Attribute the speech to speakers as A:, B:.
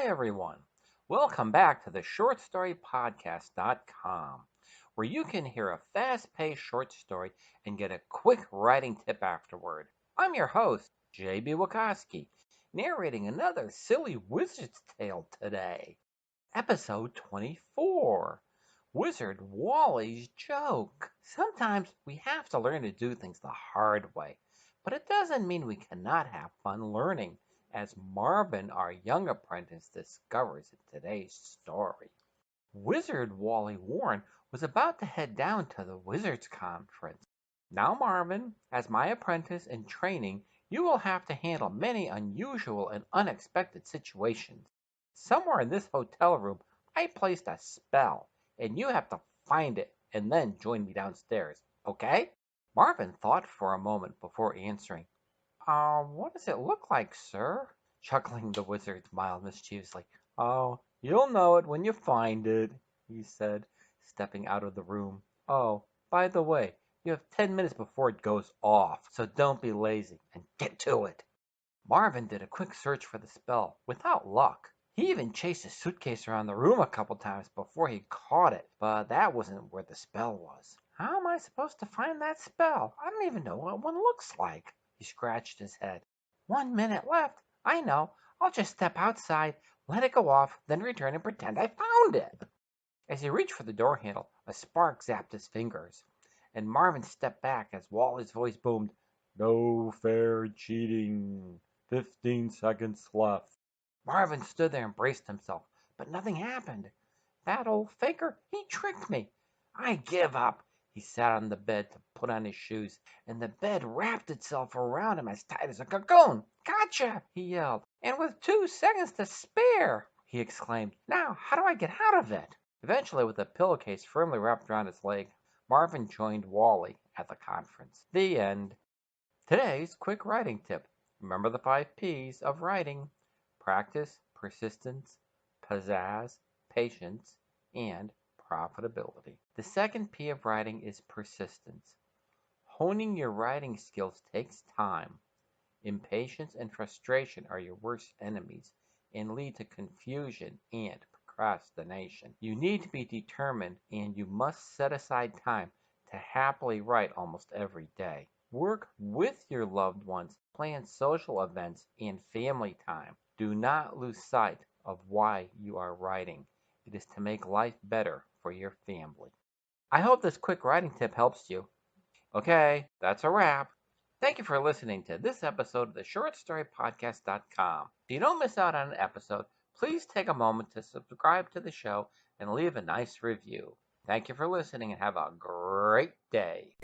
A: everyone. Welcome back to the shortstorypodcast.com, where you can hear a fast-paced short story and get a quick writing tip afterward. I'm your host, J.B. Wachowski, narrating another silly wizard's tale today. Episode 24, Wizard Wally's Joke. Sometimes we have to learn to do things the hard way, but it doesn't mean we cannot have fun learning, as Marvin, our young apprentice, discovers in today's story. Wizard Wally Warner was about to head down to the Wizards Conference. Now, Marvin, as my apprentice in training, you will have to handle many unusual and unexpected situations. Somewhere in this hotel room, I placed a spell, and you have to find it and then join me downstairs, okay? Marvin thought for a moment before answering. What does it look like, sir? Chuckling, the wizard smiled mischievously. Oh, you'll know it when you find it, he said, stepping out of the room. Oh, by the way, you have 10 minutes before it goes off, so don't be lazy and get to it. Marvin did a quick search for the spell, without luck. He even chased his suitcase around the room a couple times before he caught it, but that wasn't where the spell was. How am I supposed to find that spell? I don't even know what one looks like. He scratched his head. 1 minute left. I know. I'll just step outside, let it go off, then return and pretend I found it. As he reached for the door handle, a spark zapped his fingers, and Marvin stepped back as Wally's voice boomed, No fair cheating. 15 seconds left. Marvin stood there and braced himself, but nothing happened. That old faker, he tricked me. I give up. He sat on the bed to put on his shoes, and the bed wrapped itself around him as tight as a cocoon. Gotcha, he yelled. And with 2 seconds to spare, he exclaimed. Now, how do I get out of it? Eventually, with a pillowcase firmly wrapped around his leg, Marvin joined Wally at the conference. The end. Today's quick writing tip. Remember the 5 P's of writing. Practice, persistence, pizzazz, patience, and profitability. The second P of writing is persistence. Honing your writing skills takes time. Impatience and frustration are your worst enemies and lead to confusion and procrastination. You need to be determined, and you must set aside time to happily write almost every day. Work with your loved ones, plan social events and family time. Do not lose sight of why you are writing. It is to make life better for your family. I hope this quick writing tip helps you. Okay, that's a wrap. Thank you for listening to this episode of the shortstorypodcast.com. If you don't miss out on an episode, please take a moment to subscribe to the show and leave a nice review. Thank you for listening and have a great day.